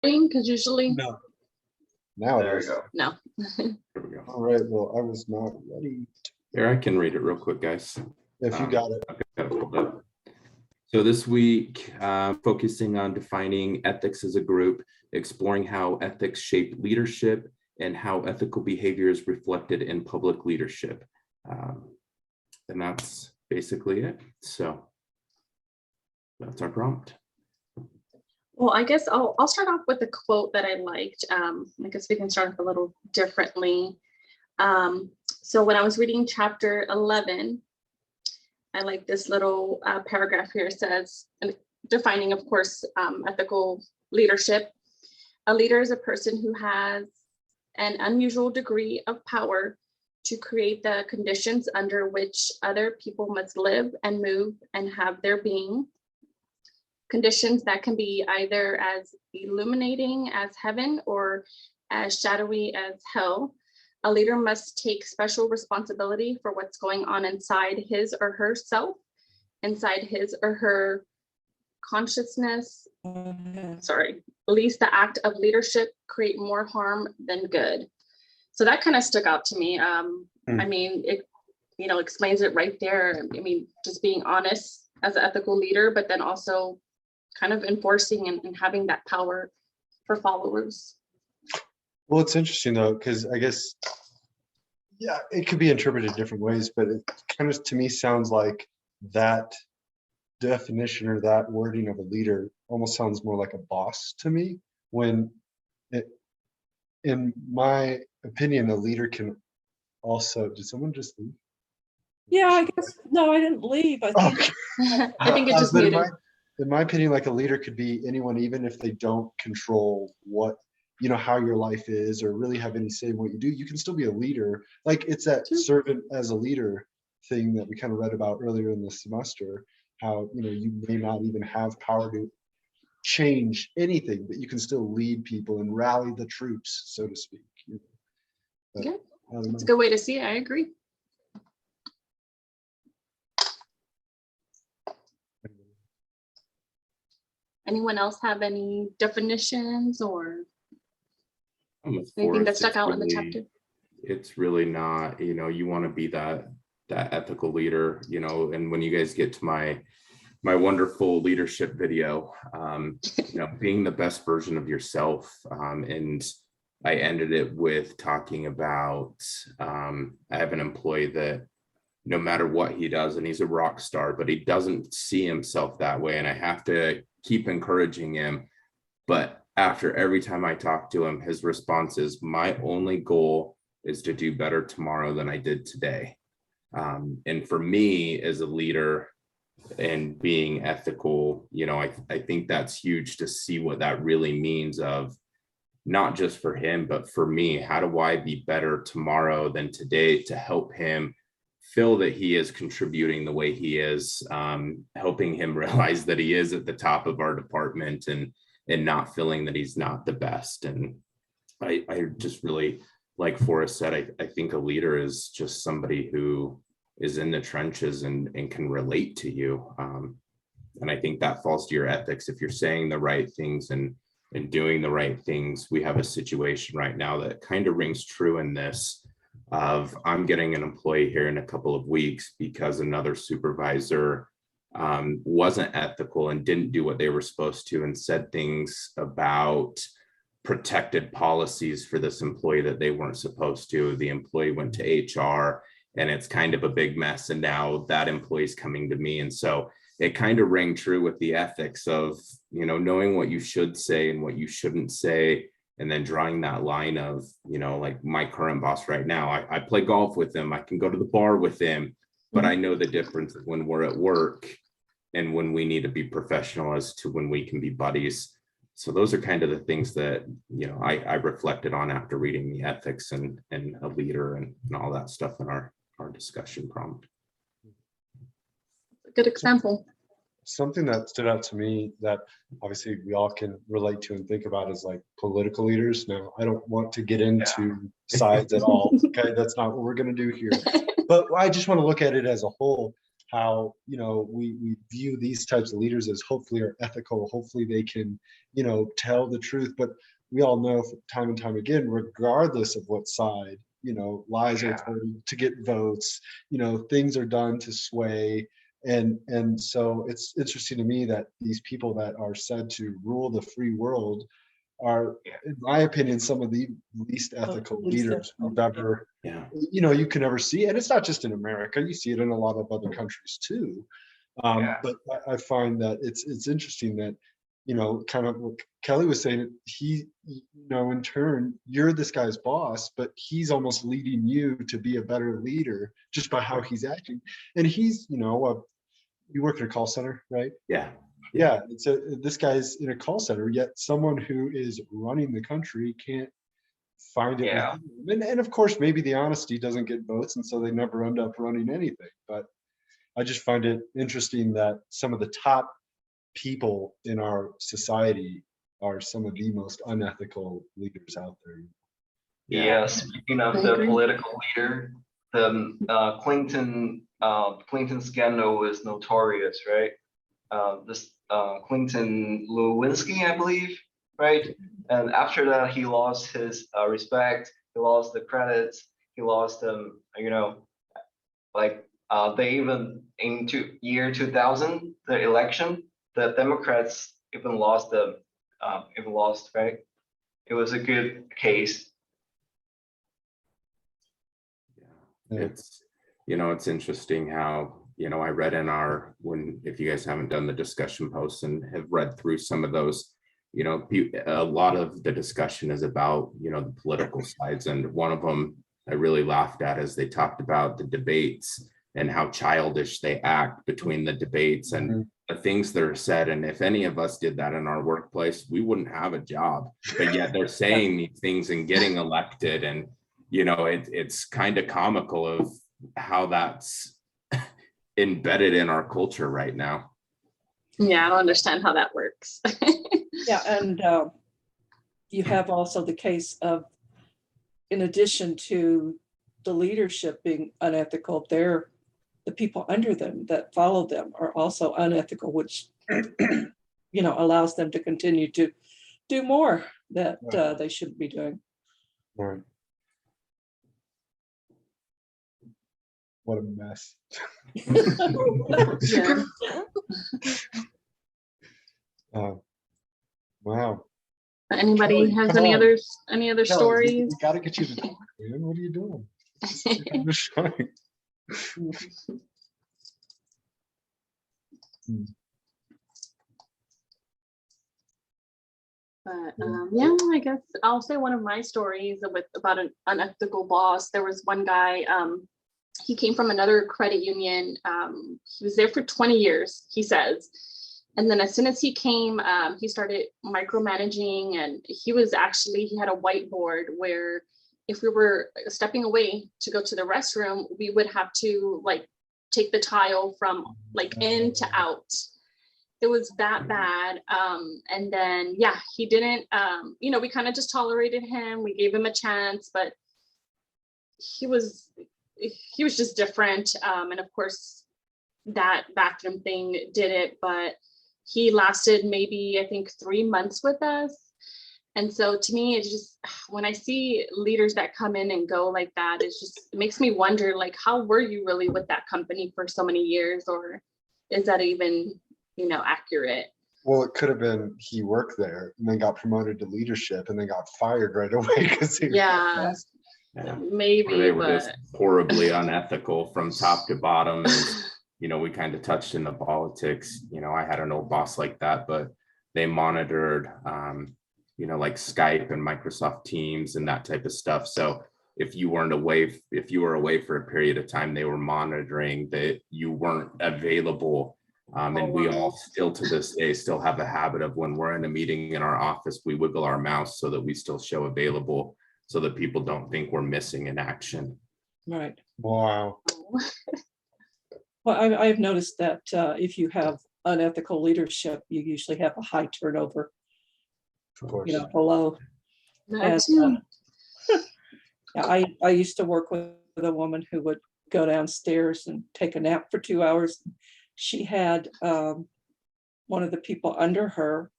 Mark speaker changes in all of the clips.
Speaker 1: Because usually,
Speaker 2: No. Now it
Speaker 3: There
Speaker 2: is.
Speaker 3: you go.
Speaker 1: no.
Speaker 4: There we go.
Speaker 2: All right. Well, I was not ready.
Speaker 4: Here, I can read it real quick, guys.
Speaker 2: If you got it.
Speaker 4: I've got it pulled up. So this week, focusing on defining ethics as a group, exploring how ethics shape leadership and how ethical behavior is reflected in public leadership. And that's basically it. So that's our prompt.
Speaker 1: Well, I guess I'll start off with a quote that I liked. I guess we can start off a little differently. So when I was reading chapter 11, I like this little paragraph here. It says, and defining, of course, ethical leadership. A leader is a person who has an unusual degree of power to create the conditions under which other people must live and move and have their being. Conditions that can be either as illuminating as heaven or as shadowy as hell. A leader must take special responsibility for what's going on inside his or herself, inside his or her consciousness. Least the act of leadership create more harm than good. So that kind of stuck out to me. I mean, it explains it right there. I mean, just being honest as an ethical leader, but then also kind of enforcing and having that power for followers.
Speaker 2: Well, it's interesting though, because I guess, yeah, it could be interpreted different ways, but it kind of to me sounds like that definition or that wording of a leader almost sounds more like a boss to me, when it, in my opinion, a leader can also, did someone just leave?
Speaker 5: Yeah, I guess, no, I didn't leave. I think
Speaker 2: Okay.
Speaker 1: I think it just
Speaker 2: But
Speaker 1: muted.
Speaker 2: in my opinion, like a leader could be anyone, even if they don't control what, how your life is or really have any say in what you do, you can still be a leader. Like it's that servant as a leader thing that we kind of read about earlier in the semester, how, you may not even have power to change anything, but you can still lead people and rally the troops, so to speak. But,
Speaker 1: Yeah,
Speaker 2: I don't
Speaker 1: it's a
Speaker 2: know.
Speaker 1: good way to see it. I agree. Anyone else have any definitions or anything that stuck out in the chapter?
Speaker 4: It's really not, you want to be that ethical leader, and when you guys get to my wonderful leadership video, being the best version of yourself. And I ended it with talking about, I have an employee that no matter what he does, and he's a rock star, but he doesn't see himself that way. And I have to keep encouraging him. But after every time I talk to him, his response is, my only goal is to do better tomorrow than I did today. And for me as a leader and being ethical, I think that's huge to see what that really means, of not just for him, but for me. How do I be better tomorrow than today to help him feel that he is contributing the way he is, helping him realize that he is at the top of our department and not feeling that he's not the best. And I just really, like Forrest said, I think a leader is just somebody who is in the trenches and can relate to you. And I think that falls to your ethics. If you're saying the right things and doing the right things, we have a situation right now that kind of rings true in this of, I'm getting an employee here in a couple of weeks because another supervisor wasn't ethical and didn't do what they were supposed to, and said things about protected policies for this employee that they weren't supposed to. The employee went to HR and it's kind of a big mess. And now that employee's coming to me. And so it kind of rang true with the ethics of, knowing what you should say and what you shouldn't say. And then drawing that line of, like my current boss right now, I play golf with him. I can go to the bar with him, but I know the difference when we're at work and when we need to be professional as to when we can be buddies. So those are kind of the things that, I reflected on after reading the ethics and a leader and all that stuff in our discussion prompt.
Speaker 1: Good example.
Speaker 2: Something that stood out to me that obviously we all can relate to and think about is like political leaders. Now, I don't want to get into sides at all. Okay, that's not what we're going to do here. But I just want to look at it as a whole. how, we view these types of leaders as hopefully are ethical, hopefully they can, tell the truth. But we all know time and time again, regardless of what side, lies are told to get votes, things are done to sway. And so it's interesting to me that these people that are said to rule the free world are, in my opinion, some of the least ethical
Speaker 5: least
Speaker 2: leaders
Speaker 5: ethical,
Speaker 2: we've ever,
Speaker 4: Yeah.
Speaker 2: you can ever see. And it's not just in America, you see it in a lot of other countries too. But I find that it's interesting that, kind of what Kelly was saying, he, in turn, you're this guy's boss, but he's almost leading you to be a better leader just by how he's acting. And he's, you work in a call center, right?
Speaker 4: Yeah.
Speaker 2: Yeah. So this guy's in a call center, yet someone who is running the country can't find it.
Speaker 3: Yeah.
Speaker 2: And of course, maybe the honesty doesn't get votes, and so they never end up running anything. But I just find it interesting that some of the top people in our society are some of the most unethical leaders out there.
Speaker 3: Yeah, speaking of
Speaker 1: I
Speaker 3: the
Speaker 1: agree.
Speaker 3: political leader, the Clinton scandal is notorious, right? This Clinton Lewinsky, I believe, right? And after that, he lost his respect, he lost the credits, he lost they even into year 2000, the election, the Democrats even lost right? It was a good case.
Speaker 2: Yeah.
Speaker 4: It's interesting how, I read in if you guys haven't done the discussion posts and have read through some of those, a lot of the discussion is about, the political sides. And one of them I really laughed at is they talked about the debates and how childish they act between the debates and the things that are said. And if any of us did that in our workplace, we wouldn't have a job. But yet they're saying these things and getting elected. And, it's kind of comical of how that's embedded in our culture right now.
Speaker 1: Yeah, I don't understand how that works.
Speaker 5: Yeah, and you have also the case of, in addition to the leadership being unethical, the people under them that follow them are also unethical, which allows them to continue to do more that they shouldn't be doing.
Speaker 2: Right. What a mess.
Speaker 1: Yeah.
Speaker 2: Wow.
Speaker 1: Anybody
Speaker 2: Kelly,
Speaker 1: has
Speaker 2: come
Speaker 1: any
Speaker 2: on.
Speaker 1: other
Speaker 2: Kelly,
Speaker 1: stories?
Speaker 2: we gotta get you to talk, man. What are you doing? I'm just trying.
Speaker 1: But yeah, I guess I'll say one of my stories about an unethical boss. There was one guy, he came from another credit union. He was there for 20 years, he says. And then as soon as he came, he started micromanaging, and he had a whiteboard where if we were stepping away to go to the restroom, we would have to take the tile from in to out. It was that bad. And then, yeah, he didn't, we kind of just tolerated him. We gave him a chance, but he was just different. And of course, that bathroom thing did it, but he lasted maybe, I think, 3 months with us. And so to me, it's just, when I see leaders that come in and go like that, it makes me wonder, how were you really with that company for so many years? Or is that even, accurate?
Speaker 2: Well, it could have been he worked there and then got promoted to leadership and then got fired right away because he was
Speaker 1: Yeah,
Speaker 4: Yeah.
Speaker 1: maybe,
Speaker 4: Or they were
Speaker 1: but
Speaker 4: just horribly unethical from top to bottom. And, we kind of touched in the politics. I had an old boss like that, but they monitored, like Skype and Microsoft Teams and that type of stuff. So if you were away for a period of time, they were monitoring that you weren't available. And we all still to this day still have a habit of, when we're in a meeting in our office, we wiggle our mouse so that we still show available, so that people don't think we're missing in action.
Speaker 5: Right.
Speaker 2: Wow.
Speaker 5: Well, I've noticed that if you have unethical leadership, you usually have a high turnover,
Speaker 2: Of course.
Speaker 5: below.
Speaker 1: that
Speaker 5: And,
Speaker 1: too.
Speaker 5: yeah, I used to work with a woman who would go downstairs and take a nap for 2 hours. She had one of the people under her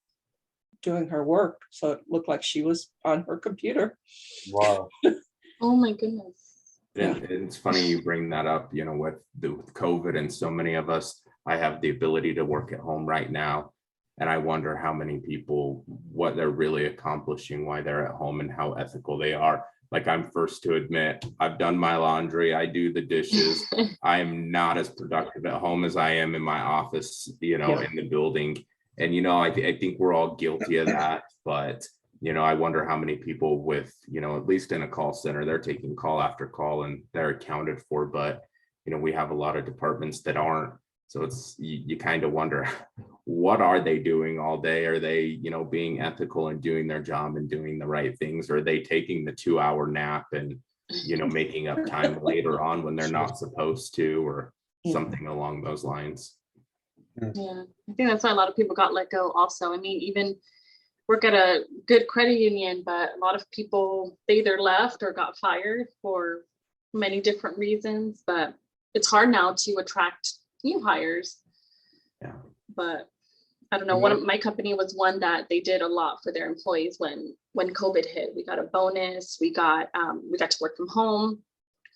Speaker 5: doing her work, so it looked like she was on her computer.
Speaker 2: Wow.
Speaker 1: Oh my goodness.
Speaker 4: And it's funny you bring that up, you know, with COVID and so many of us, I have the ability to work at home right now. And I wonder how many people, what they're really accomplishing, why they're at home and how ethical they are. Like, I'm first to admit, I've done my laundry, I do the dishes. I am not as productive at home as I am in my office, you know,
Speaker 5: Yeah.
Speaker 4: in the building. And, you know, I think we're all guilty of that, but you know, I wonder how many people with, you know, at least in a call center, they're taking call after call and they're accounted for, but, you know, we have a lot of departments that aren't. So it's, you kind of wonder, what are they doing all day? Are they, you know, being ethical and doing their job and doing the right things? Or are they taking the 2-hour nap and, you know, making up time later on when they're not supposed to, or something along those lines?
Speaker 1: Yeah, I think that's why a lot of people got let go also. I mean, even work at a good credit union, but a lot of people, they either left or got fired for many different reasons, but it's hard now to attract new hires.
Speaker 4: Yeah.
Speaker 1: But I don't know, one of my company was one that they did a lot for their employees when COVID hit. We got a bonus, we got to work from home,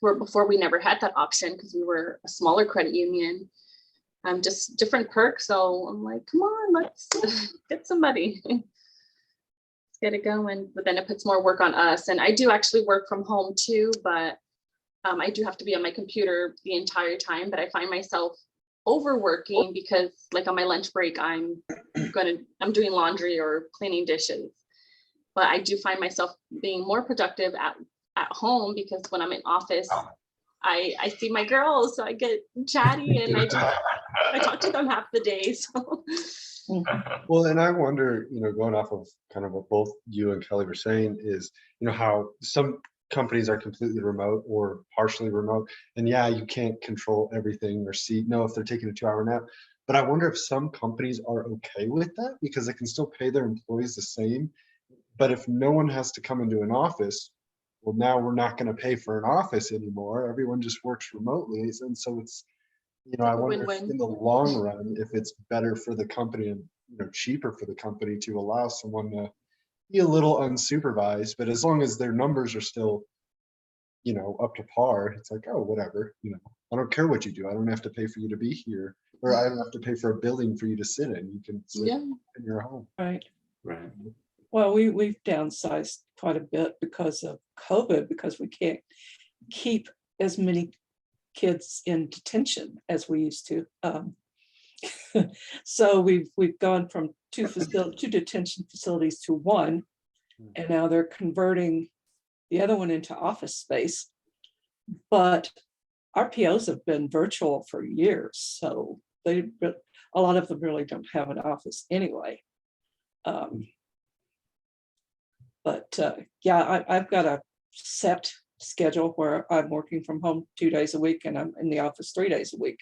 Speaker 1: where before we never had that option because we were a smaller credit union. Just different perks. So I'm like, come on, let's get somebody. Let's get it going. But then it puts more work on us. And I do actually work from home too, but I do have to be on my computer the entire time. But I find myself overworking because, like, on my lunch break, I'm doing laundry or cleaning dishes. But I do find myself being more productive at home because when I'm in office, I see my girls, so I get chatty and I talk to them half the day. So
Speaker 2: Well, and I wonder, you know, going off of kind of what both you and Kelly were saying is, you know, how some companies are completely remote or partially remote. And yeah, you can't control everything or know if they're taking a 2-hour nap. But I wonder if some companies are okay with that because they can still pay their employees the same. But if no one has to come into an office, well, now we're not going to pay for an office anymore. Everyone just works remotely. And so it's, you know, I wonder if in the long run, if it's better for the company and, you know, cheaper for the company to allow someone to be a little unsupervised, but as long as their numbers are still, you know, up to par, it's like, oh, whatever, you know, I don't care what you do. I don't have to pay for you to be here, or I don't have to pay for a building for you to sit in. You can sit in your home.
Speaker 5: Right.
Speaker 4: Right.
Speaker 5: Well, we've downsized quite a bit because of COVID, because we can't keep as many kids in detention as we used to. So we've gone from two detention facilities to one, and now they're converting the other one into office space. But our POs have been virtual for years, so a lot of them really don't have an office anyway. But yeah, I've got a set schedule where I'm working from home 2 days a week and I'm in the office 3 days a week.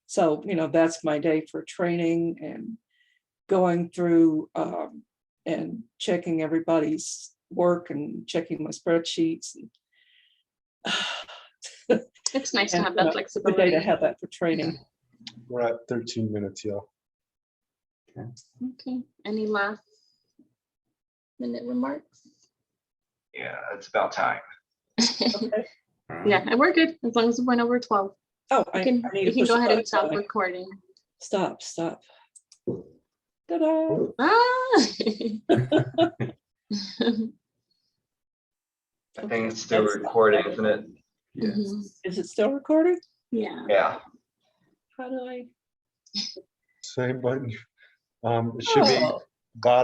Speaker 5: So, you know, that's my day for training and going through and checking everybody's work and checking my spreadsheets.
Speaker 1: it's nice to have
Speaker 5: And,
Speaker 1: that
Speaker 5: good day
Speaker 1: flexibility.
Speaker 5: to have that for training.
Speaker 2: We're at 13 minutes, y'all.
Speaker 1: Okay. Any last minute remarks?
Speaker 3: Yeah, it's about time.
Speaker 5: Okay.
Speaker 4: All right.
Speaker 1: Yeah, and we're good as long as we went over 12.
Speaker 5: Oh,
Speaker 1: You
Speaker 5: I
Speaker 1: can
Speaker 5: need to
Speaker 1: go
Speaker 5: push
Speaker 1: ahead
Speaker 5: the
Speaker 1: and stop
Speaker 5: button.
Speaker 1: recording.
Speaker 5: Stop. Ta-da!
Speaker 1: Ah!
Speaker 3: I think it's still recording, isn't it?
Speaker 4: Yes.
Speaker 1: Mhm.
Speaker 5: Is it still recording?
Speaker 1: Yeah.
Speaker 3: Yeah.
Speaker 5: How do I?
Speaker 2: Same button. It should be
Speaker 5: Oh.
Speaker 2: bottom.